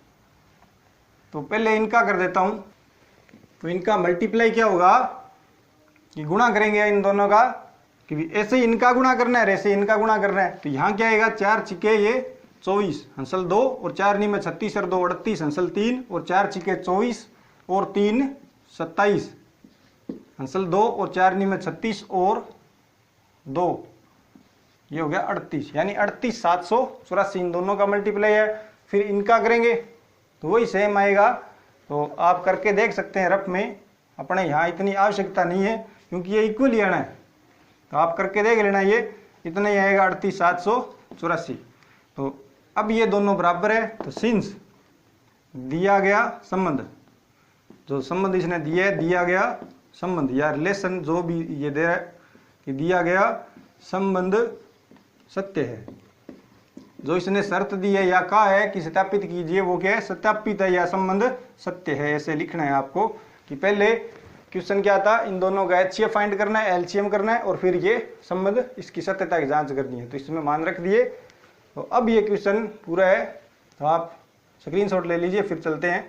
तो पहले इनका कर देता हूं। तो इनका मल्टीप्लाई क्या होगा कि गुणा करेंगे इन दोनों का, कि ऐसे ही इनका गुणा करना है, ऐसे इनका गुणा करना है, तो यहाँ क्या आएगा 4 छिके ये 24 हंसल 2 और 4 नी में 36 और 2 38 हंसल 3 और 4 छिके 24 और 3 27 हंसल 2 और 4 नी में 36 और 2 ये हो गया 38, यानी 38,784 इन दोनों का मल्टीप्लाई है। फिर इनका करेंगे तो वही सेम आएगा। तो आप करके देख सकते हैं रफ में, अपने यहाँ इतनी आवश्यकता नहीं है क्योंकि ये इक्वल ही आना है, तो आप करके देख लेना, ये इतना ही आएगा 38,784। तो अब ये दोनों बराबर है, तो सिंस दिया गया संबंध, जो संबंध इसने दिया है, दिया गया संबंध या रिलेशन जो भी ये दे रहा है कि दिया गया संबंध सत्य है, जो इसने शर्त दी है या कहा है कि सत्यापित कीजिए, वो क्या है, सत्यापित है या संबंध सत्य है, ऐसे लिखना है आपको। कि पहले क्वेश्चन क्या था, इन दोनों का एचसीएफ फाइंड करना है, एलसीएम करना है और फिर ये संबंध इसकी सत्यता की जांच करनी है, तो इसमें मान रख दिए। तो अब ये क्वेश्चन पूरा है, तो आप स्क्रीनशॉट ले लीजिए, फिर चलते हैं।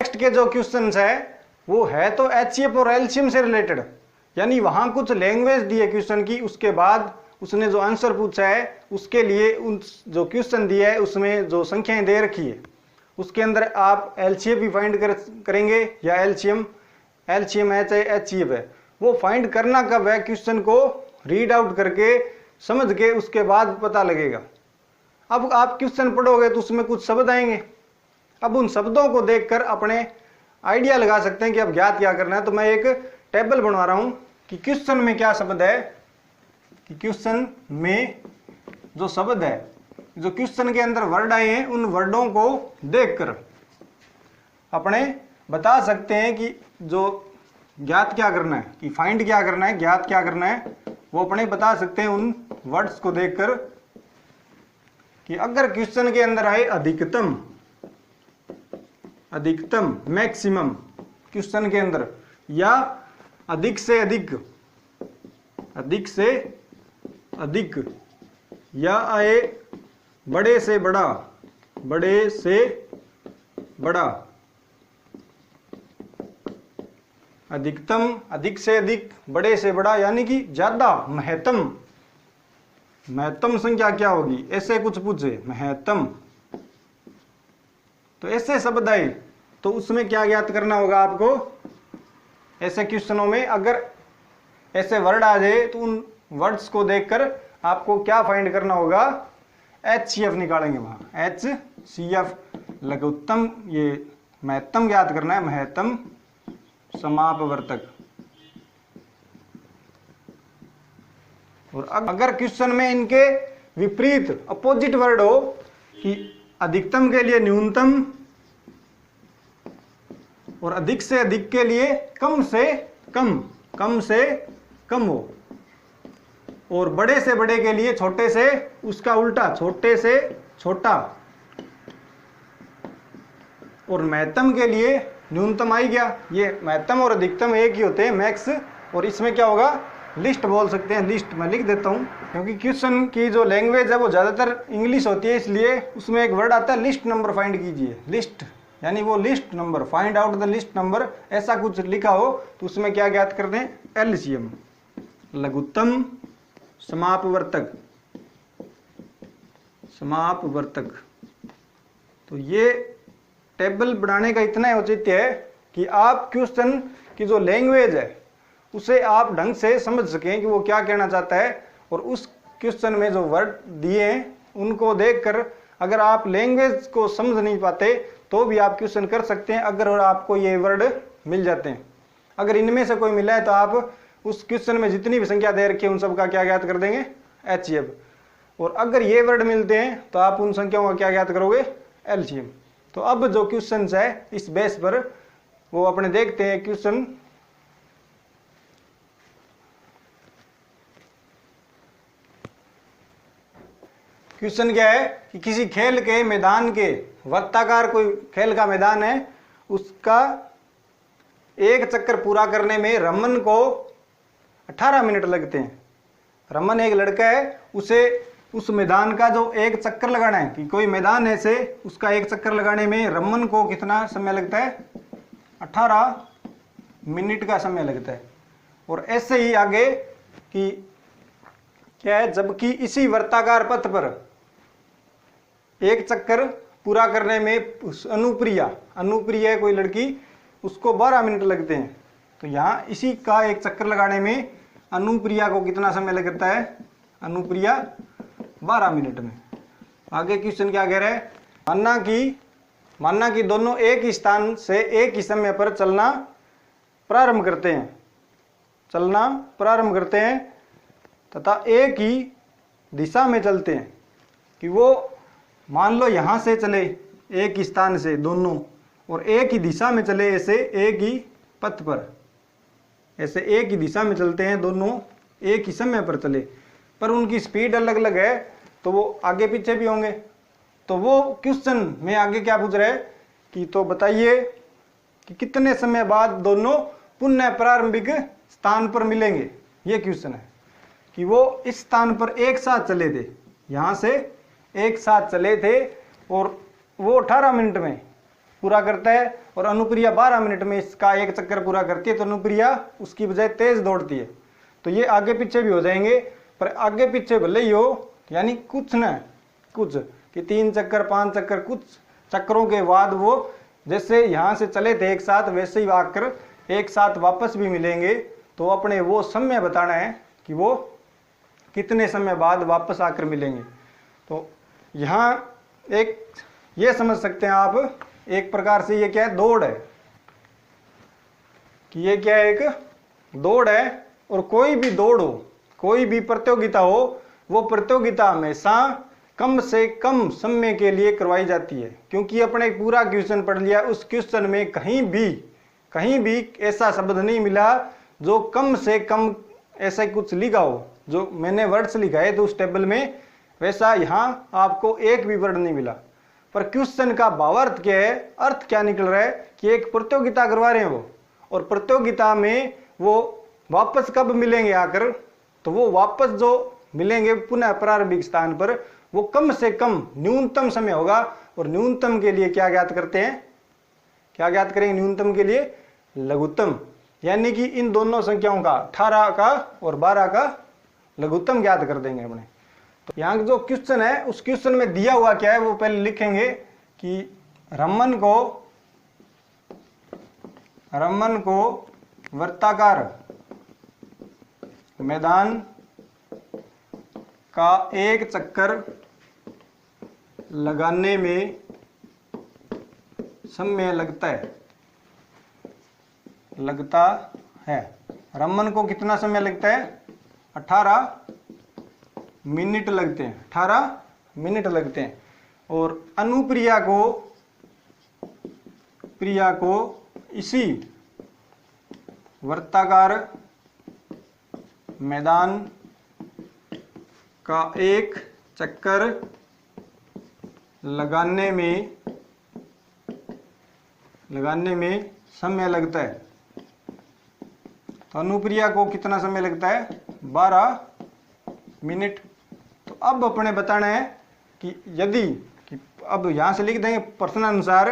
नेक्स्ट के जो क्वेश्चंस है वो है तो एचसीएफ और एलसीएम से रिलेटेड, यानी वहां कुछ लैंग्वेज दी है क्वेश्चन की, उसके बाद उसने जो आंसर पूछा है उसके लिए उन जो क्वेश्चन दिया है उसमें जो संख्याएं दे रखी है उसके अंदर आप एलसीएफ भी फाइंड करेंगे या एलसीएम है चाहे एचसीएफ है, वो फाइंड करना कब है, क्वेश्चन को रीड आउट करके समझ के उसके बाद पता लगेगा। अब आप क्वेश्चन पढ़ोगे तो उसमें कुछ शब्द आएंगे, अब उन शब्दों को देखकर अपने आइडिया लगा सकते हैं कि अब ज्ञात क्या करना है। तो मैं एक टेबल बनवा रहा हूं कि क्वेश्चन में क्या शब्द है, कि क्वेश्चन में जो शब्द है, जो क्वेश्चन के अंदर वर्ड आए हैं, उन वर्डों को देखकर अपने बता सकते हैं कि जो ज्ञात क्या करना है, कि फाइंड क्या करना है, ज्ञात क्या करना है, वो अपने बता सकते हैं उन वर्ड्स को देखकर। कि अगर क्वेश्चन के अंदर आए अधिकतम, अधिकतम मैक्सिमम क्वेश्चन के अंदर, या अधिक से अधिक, अधिक से अधिक, या आए बड़े से बड़ा, बड़े से बड़ा, अधिकतम, अधिक से अधिक, बड़े से बड़ा, यानी कि ज्यादा, महत्तम, महत्तम संख्या क्या होगी, ऐसे कुछ पूछे महत्तम, तो ऐसे शब्द आए तो उसमें क्या ज्ञात करना होगा आपको। ऐसे क्वेश्चनों में अगर ऐसे वर्ड आ जाए तो उन वर्ड्स को देखकर आपको क्या फाइंड करना होगा, एचसीएफ निकालेंगे वहां, एचसीएफ लघुत्तम, ये महत्तम ज्ञात करना है, महत्तम समापवर्तक। और अगर क्वेश्चन में इनके विपरीत अपोजिट वर्ड हो, कि अधिकतम के लिए न्यूनतम और अधिक से अधिक के लिए कम से कम, कम से कम हो, और बड़े से बड़े के लिए छोटे से उसका उल्टा, छोटे से छोटा, और महत्तम के लिए न्यूनतम आई गया। ये महत्तम और अधिकतम एक ही होते हैं, मैक्स, और इसमें क्या होगा, लिस्ट बोल सकते हैं, लिस्ट मैं लिख देता हूं, क्योंकि क्वेश्चन की जो लैंग्वेज है वो ज्यादातर इंग्लिश होती है, इसलिए उसमें एक वर्ड आता है लिस्ट नंबर फाइंड कीजिए, लिस्ट, यानी वो list number, find out the list number, ऐसा कुछ लिखा हो तो उसमें क्या ज्ञात करते हैं, एलसीएम, लघुत्तम समापवर्तक, समापवर्तक। तो ये टेबल बनाने का इतना ही औचित्य है कि आप क्वेश्चन की जो लैंग्वेज है उसे आप ढंग से समझ सकें कि वो क्या कहना चाहता है, और उस क्वेश्चन में जो वर्ड दिए हैं उनको देखकर अगर आप लैंग्वेज को समझ नहीं पाते तो भी आप क्वेश्चन कर सकते हैं, अगर आपको ये वर्ड मिल जाते हैं। अगर इनमें से कोई मिला है तो आप उस क्वेश्चन में जितनी भी संख्या दे रखी है उन सब का क्या ज्ञात कर देंगे, एचसीएफ, और अगर ये वर्ड मिलते हैं तो आप उन संख्याओं का क्या ज्ञात करोगे, एलसीएम। तो अब जो क्वेश्चन है इस बेस पर वो अपने देखते हैं। क्वेश्चन क्वेश्चन क्या है कि किसी खेल के मैदान के वृत्ताकार, कोई खेल का मैदान है, उसका एक चक्कर पूरा करने में रमन को 18 मिनट लगते हैं। रमन एक लड़का है, उसे उस मैदान का जो एक चक्कर लगाना है, कि कोई मैदान ऐसे उसका एक चक्कर लगाने में रमन को कितना समय लगता है, 18 मिनट का समय लगता है। और ऐसे ही आगे कि क्या है, जबकि इसी वर्ताकार पथ पर एक चक्कर पूरा करने में उस अनुप्रिया कोई लड़की, उसको 12 मिनट लगते हैं। तो यहाँ इसी का एक चक्कर लगाने में अनुप्रिया को कितना समय लगता है, अनुप्रिया 12 मिनट में। आगे क्वेश्चन क्या कह रहा है, मानना कि दोनों एक ही स्थान से एक ही समय पर चलना प्रारंभ करते हैं तथा एक ही दिशा में चलते हैं। कि वो मान लो यहां से चले एक ही स्थान से दोनों, और एक ही दिशा में चले, ऐसे एक ही पथ पर, ऐसे एक ही दिशा में चलते हैं दोनों, एक ही समय पर चले, पर उनकी स्पीड अलग अलग है, तो वो आगे पीछे भी होंगे। तो वो क्वेश्चन में आगे क्या पूछ रहा है कि तो बताइए कि कितने समय बाद दोनों पुनः प्रारंभिक स्थान पर मिलेंगे। ये क्वेश्चन है कि वो इस स्थान पर एक साथ चले थे, यहां से एक साथ चले थे, और वो 18 मिनट में पूरा करता है और अनुप्रिया 12 मिनट में इसका एक चक्कर पूरा करती है। तो अनुप्रिया उसकी बजाय तेज दौड़ती है। तो ये आगे पीछे भी हो जाएंगे, पर आगे पीछे भले ही हो, यानी कुछ न कुछ कि 3 चक्कर 5 चक्कर, कुछ चक्करों के बाद वो जैसे यहां से चले थे एक साथ, वैसे ही आकर एक साथ वापस भी मिलेंगे। तो अपने वो समय बताना है कि वो कितने समय बाद वापस आकर मिलेंगे। तो यहाँ एक ये समझ सकते हैं आप, एक प्रकार से ये क्या है, दौड़ है, कि ये क्या है, एक दौड़ है। और कोई भी दौड़ हो, कोई भी प्रतियोगिता हो, वो प्रतियोगिता हमेशा कम से कम समय के लिए करवाई जाती है। क्योंकि अपने पूरा क्वेश्चन पढ़ लिया, उस क्वेश्चन में कहीं भी ऐसा शब्द नहीं मिला जो कम से कम ऐसा कुछ लिखा हो। जो मैंने वर्ड्स लिखा है तो उस टेबल में, वैसा यहाँ आपको एक भी वर्ड नहीं मिला। पर क्वेश्चन का भावार्थ क्या है, अर्थ क्या निकल रहा है कि एक प्रतियोगिता करवा रहे हैं वो, और प्रतियोगिता में वो वापस कब मिलेंगे आकर, तो वो वापस जो मिलेंगे पुनः प्रारंभिक स्थान पर, वो कम से कम न्यूनतम समय होगा। और न्यूनतम के लिए क्या ज्ञात करते हैं, क्या ज्ञात करेंगे न्यूनतम के लिए, लघुत्तम, यानी कि इन दोनों संख्याओं का 18 का और 12 का लघुत्तम ज्ञात कर देंगे अपने। तो यहाँ जो क्वेश्चन है, उस क्वेश्चन में दिया हुआ क्या है वो पहले लिखेंगे कि रमन को वृत्ताकार मैदान का एक चक्कर लगाने में समय लगता है। रमन को कितना समय लगता है, 18 मिनट लगते हैं, 18 मिनट लगते हैं। और अनुप्रिया को इसी वृत्ताकार मैदान का एक चक्कर लगाने में समय लगता है। तो अनुप्रिया को कितना समय लगता है, 12 मिनट। तो अब अपने बताना है कि यदि कि अब यहां से लिख देंगे प्रश्नानुसार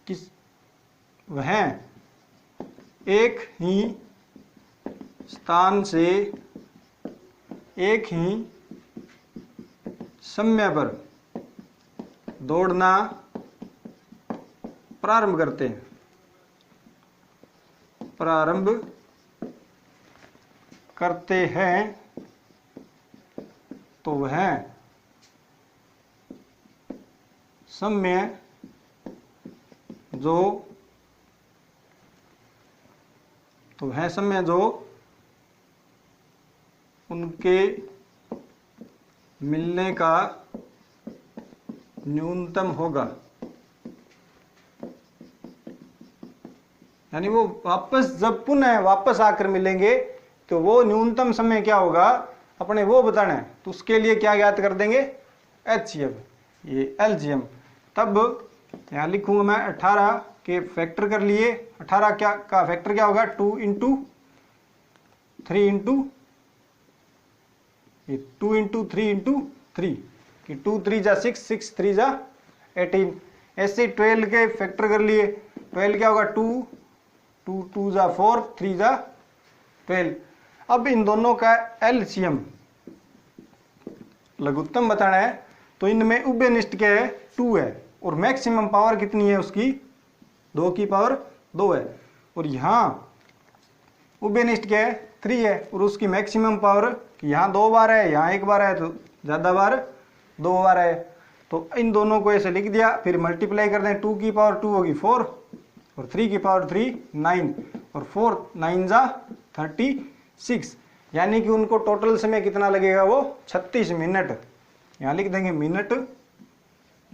किस वह एक ही स्थान से एक ही समय पर दौड़ना प्रारंभ करते हैं, तो वह समय जो उनके मिलने का न्यूनतम होगा। यानी वो वापस जब पुनः वापस आकर मिलेंगे तो वो न्यूनतम समय क्या होगा अपने वो बताना है। तो उसके लिए क्या ज्ञात कर देंगे, HCF, ये LGM। तब यहां लिखूंगा मैं 18 के फैक्टर कर लिए। 18 क्या का फैक्टर क्या होगा, 2 इंटू 3 इंटू 2 इंटू 3 इंटू 3 कि 2 3 जा 6, 6 3 जा 18। ऐसे 12 के फैक्टर कर लिए, 12 क्या होगा 2, 2 2 जा 4, 3 जा 12। अब इन दोनों का एलसीएम लघुत्तम बताना है, तो इनमें उभयनिष्ठ क्या है 2 है, और मैक्सिमम पावर कितनी है उसकी 2 की पावर 2 है, और यहाँ उभयनिष्ठ क्या है 3 है, और उसकी मैक्सिमम पावर यहाँ 2 बार है, यहाँ 1 बार है, तो ज़्यादा बार 2 बार है। तो इन दोनों को ऐसे लिख दिया, फिर मल्टीप्लाई कर दें, 2 की पावर 2 होगी 4, और 3 की पावर 3 9, और 4 9 जा 36, यानी कि उनको टोटल समय कितना लगेगा वो 36 मिनट। यहाँ लिख देंगे मिनट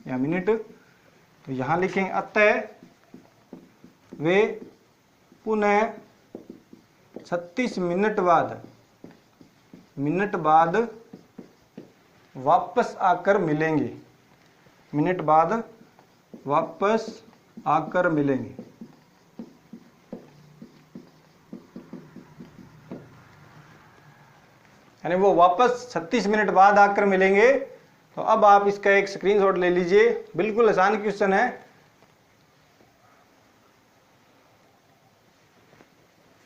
या मिनट, तो यहाँ लिखेंगे अतः वे पुनः 36 मिनट बाद वापस आकर मिलेंगे, मिनट बाद वापस आकर मिलेंगे। यानी वो वापस 36 मिनट बाद आकर मिलेंगे। तो अब आप इसका एक स्क्रीनशॉट ले लीजिए, बिल्कुल आसान क्वेश्चन है।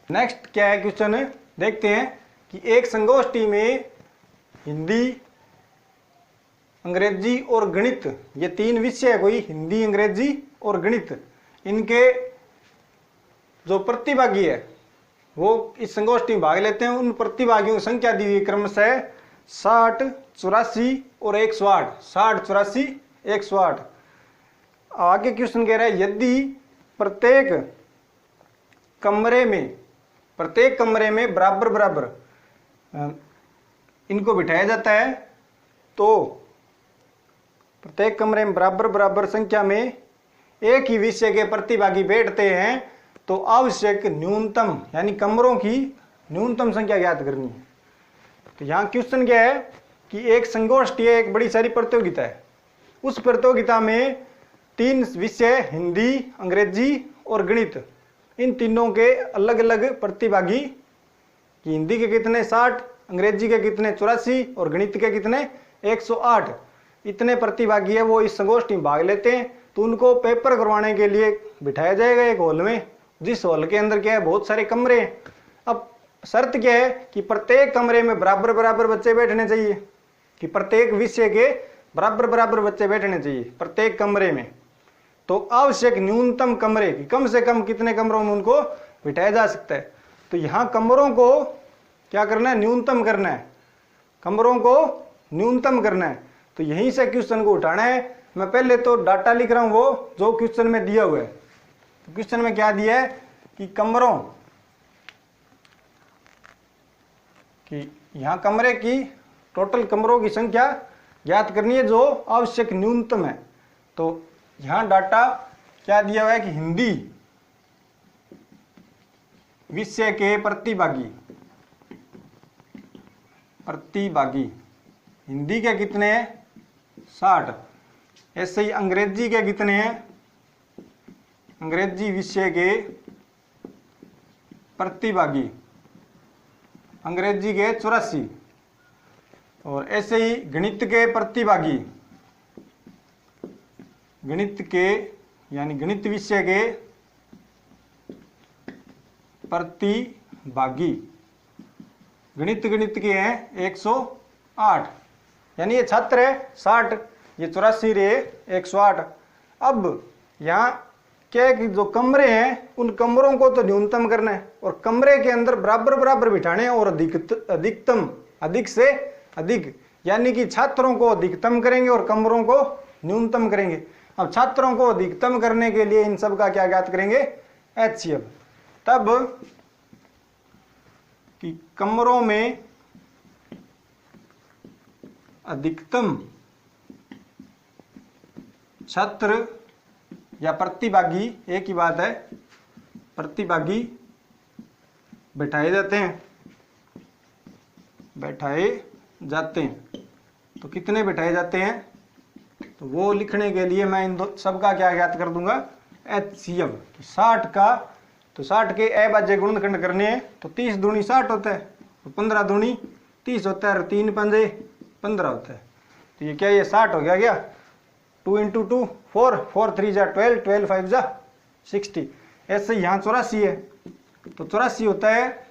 नेक्स्ट क्या है क्वेश्चन है, देखते हैं कि एक संगोष्ठी में हिंदी, अंग्रेजी और गणित, ये 3 विषय है, कोई हिंदी, अंग्रेजी और गणित, इनके जो प्रतिभागी है वो इस संगोष्ठी में भाग लेते हैं। उन प्रतिभागियों की संख्या दी हुई क्रमशः 60, 84 और 108, 60, 84, 108। आगे क्वेश्चन कह रहा है यदि प्रत्येक कमरे में बराबर बराबर इनको बिठाया जाता है, तो प्रत्येक कमरे में बराबर बराबर संख्या में एक ही विषय के प्रतिभागी बैठते हैं, तो आवश्यक न्यूनतम यानी कमरों की न्यूनतम संख्या ज्ञात करनी है। तो यहाँ क्वेश्चन क्या है कि एक संगोष्ठी है, एक बड़ी सारी प्रतियोगिता है, उस प्रतियोगिता में 3 विषय हिंदी, अंग्रेजी और गणित, इन तीनों के अलग अलग प्रतिभागी, कि हिंदी के कितने 60, अंग्रेजी के कितने 84 और गणित के कितने 108, इतने प्रतिभागी है वो इस संगोष्ठी में भाग लेते हैं। तो उनको पेपर करवाने के लिए बिठाया जाएगा एक हॉल में, जिस हॉल के अंदर क्या है बहुत सारे कमरे हैं। अब शर्त क्या है कि प्रत्येक कमरे में बराबर बराबर बच्चे बैठने चाहिए, कि प्रत्येक विषय के बराबर बराबर बच्चे बैठने चाहिए प्रत्येक कमरे में। तो आवश्यक न्यूनतम कमरे की कम से कम कितने कमरों में उनको बिठाया जा सकता है। तो यहाँ कमरों को क्या करना है, न्यूनतम करना है, कमरों को न्यूनतम करना है। तो यहीं से क्वेश्चन को उठाना है। मैं पहले तो डाटा लिख रहा हूं वो जो क्वेश्चन में दिया हुआ है। तो क्वेश्चन में क्या दिया है कि कमरों की, यहां कमरे की टोटल कमरों की संख्या ज्ञात करनी है जो आवश्यक न्यूनतम है। तो यहां डाटा क्या दिया हुआ है कि हिंदी विषय के प्रतिभागी हिंदी के कितने हैं 60, ऐसे ही अंग्रेजी के कितने हैं, अंग्रेजी विषय के प्रतिभागी अंग्रेजी के 84, और ऐसे ही गणित के प्रतिभागी गणित के यानी गणित विषय के प्रतिभागी गणित के हैं 108, यानी ये छात्र है 60, ये 84 रहे 108। अब यहाँ क्या है कि जो कमरे हैं उन कमरों को तो न्यूनतम करना है, और कमरे के अंदर बराबर बराबर बिठाने हैं, और अधिकतम अधिक से अधिक, यानी कि छात्रों को अधिकतम करेंगे और कमरों को न्यूनतम करेंगे। अब छात्रों को अधिकतम करने के लिए इन सब का क्या ज्ञात करेंगे HCF, तब कि कमरों में अधिकतम छात्र या प्रतिभागी, एक ही बात है, प्रतिभागी बैठाए जाते हैं। तो कितने बैठाए जाते हैं, तो वो लिखने के लिए मैं इन दो सब का क्या ज्ञात कर दूंगा HCF। 60 का, तो 60 के अभाज्य गुणनखंड करने हैं, तो 30 दूनी 60 होता है, और 15 दूनी 30 होता है, और 3 पंजे 15 होता है। तो ये क्या, ये 60 हो गया क्या, 2 इंटू 2 4, 4 3 जा 12, 12 5 जा 60। ऐसे यहाँ 84 है तो 84 होता है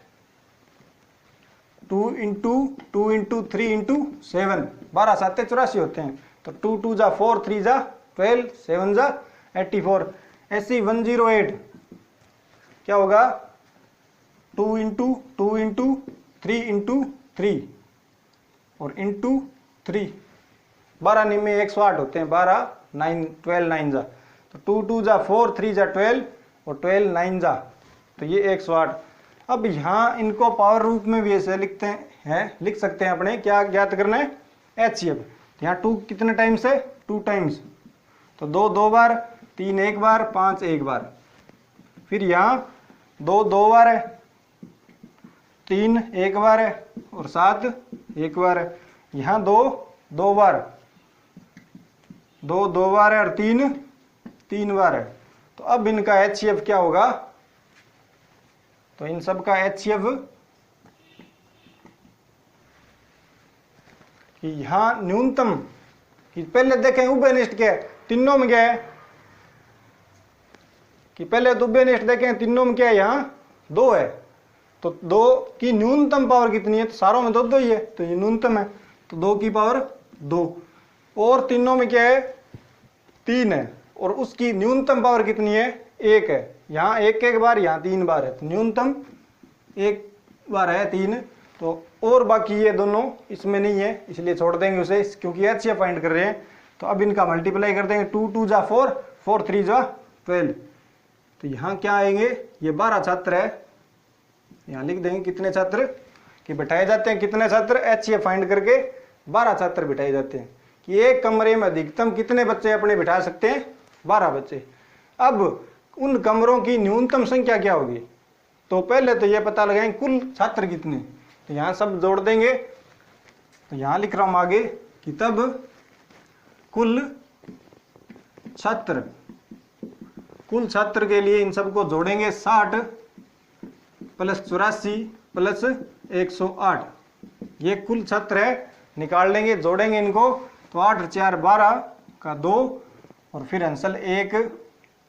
2 इंटू 2 इंटू 3 इंटू 7, 12 7 84 होते हैं। तो 2 2 जा 4, 3 जा 12, 7 जा 84। ऐसे 108 क्या होगा 2 इंटू 2 इंटू 3 इंटू 3 और इंटू 3, 12 निम्न 108 होते हैं, 12 9 12 9 जा। तो 2 2 जा 4, 3 जा 12 और 12 9 जा, तो ये 108। अब यहाँ इनको पावर रूप में भी ऐसे लिखते हैं, लिख सकते हैं अपने, क्या ज्ञात करना है HCF। यहाँ 2 कितने टाइम्स है 2 टाइम्स, तो 2 2 बार, 3 1 बार, 5 1 बार। फिर यहाँ 2 2 बार है, 3 1 बार है और 7 1 बार है। यहाँ 2 2 बार, 2 2 बार है और 3 3 बार है। तो अब इनका HCF क्या होगा, तो इन सब का HCF कि यहाँ न्यूनतम कि पहले देखें उभयनिष्ठ क्या है, तीनों में क्या है कि पहले तो उभयनिष्ठ देखें तीनों में क्या है, यहाँ 2 है। तो 2 की न्यूनतम पावर कितनी है, तो सारों में 2 2 ही है, तो ये न्यूनतम है, तो 2 की पावर 2। और तीनों में क्या है 3 है और उसकी न्यूनतम पावर कितनी है 1 है। यहाँ 1 1 बार, यहाँ 3 बार है, तो न्यूनतम 1 बार है 3। तो और बाकी ये दोनों इसमें नहीं है इसलिए छोड़ देंगे उसे, क्योंकि HCF फाइंड कर रहे हैं। तो अब इनका मल्टीप्लाई कर देंगे, 2 2 जा 4, 4 3 जा 12। तो यहाँ क्या आएंगे, ये 12 छात्र है, यहाँ लिख देंगे कितने छात्र कि बिठाए जाते हैं, कितने छात्र HCF फाइंड करके 12 छात्र बिठाए जाते हैं कि एक कमरे में अधिकतम कितने बच्चे अपने बिठा सकते हैं 12 बच्चे। अब उन कमरों की न्यूनतम संख्या क्या होगी, तो पहले तो ये पता लगाएंगे कुल छात्र कितने, तो यहाँ सब जोड़ देंगे। तो यहाँ लिख रहा हूँ आगे कि तब कुल छात्र के लिए इन सबको जोड़ेंगे 60 प्लस 84 प्लस 108, ये कुल छात्र है, निकाल लेंगे जोड़ेंगे इनको। तो 8 4 12 का 2 और फिर आंसर 1,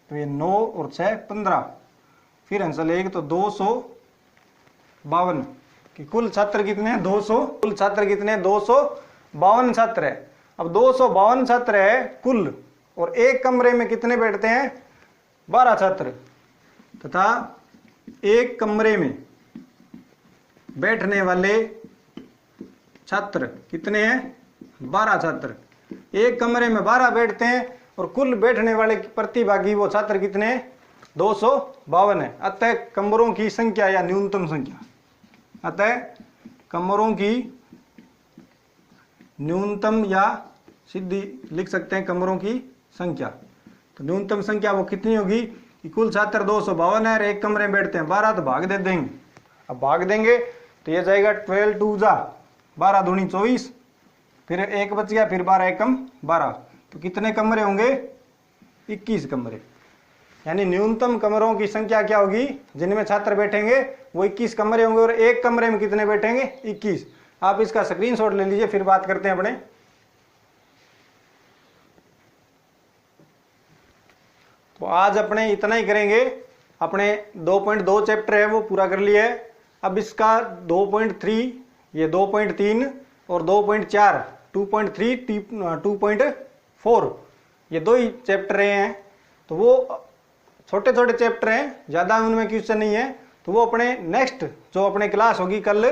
तो ये 9 और 6 15, फिर आंसर 1 तो 252 कि कुल छात्र कितने हैं 200, कुल छात्र कितने हैं 252 छात्र है। अब 252 छात्र है कुल, और एक कमरे में कितने बैठते हैं 12 छात्र, तथा एक कमरे में बैठने वाले छात्र कितने हैं 12 छात्र। एक कमरे में 12 बैठते हैं और कुल बैठने वाले प्रतिभागी वो छात्र कितने हैं 252 है। अतः कमरों की संख्या या न्यूनतम संख्या, अतः कमरों की न्यूनतम या सीधी लिख सकते हैं कमरों की संख्या। तो न्यूनतम संख्या वो कितनी होगी कि कुल छात्र 252 है और एक कमरे में बैठते हैं 12, तो भाग दे देंगे। अब भाग देंगे तो ये जाएगा 12 2 जा 12 दूनी 24, फिर एक बच गया, फिर 12 एकम 12, तो कितने कमरे होंगे 21 कमरे। यानी न्यूनतम कमरों की संख्या क्या होगी जिनमें छात्र बैठेंगे वो 21 कमरे होंगे, और एक कमरे में कितने बैठेंगे 21। आप इसका स्क्रीनशॉट ले लीजिए, फिर बात करते हैं अपने। तो आज अपने इतना ही करेंगे, अपने 2.2 चैप्टर है वो पूरा कर लिया है। अब इसका 2.3, ये 2.3 और 2.4 2.3 2.4 ये दो ही चैप्टर हैं, तो वो छोटे छोटे चैप्टर हैं, ज़्यादा उनमें क्वेश्चन नहीं है। तो वो अपने नेक्स्ट जो अपने क्लास होगी कल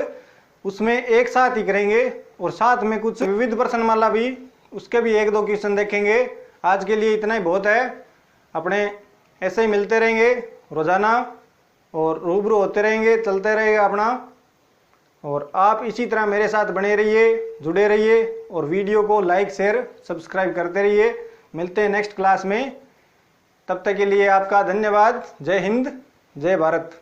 उसमें एक साथ ही करेंगे, और साथ में कुछ विविध प्रश्नमाला भी उसके भी 1-2 क्वेश्चन देखेंगे। आज के लिए इतना ही बहुत है। अपने ऐसे ही मिलते रहेंगे रोज़ाना और रूबरू होते रहेंगे, चलते रहेगा अपना, और आप इसी तरह मेरे साथ बने रहिए, जुड़े रहिए और वीडियो को लाइक शेयर सब्सक्राइब करते रहिए। मिलते हैं नेक्स्ट क्लास में, तब तक के लिए आपका धन्यवाद। जय हिंद, जय भारत।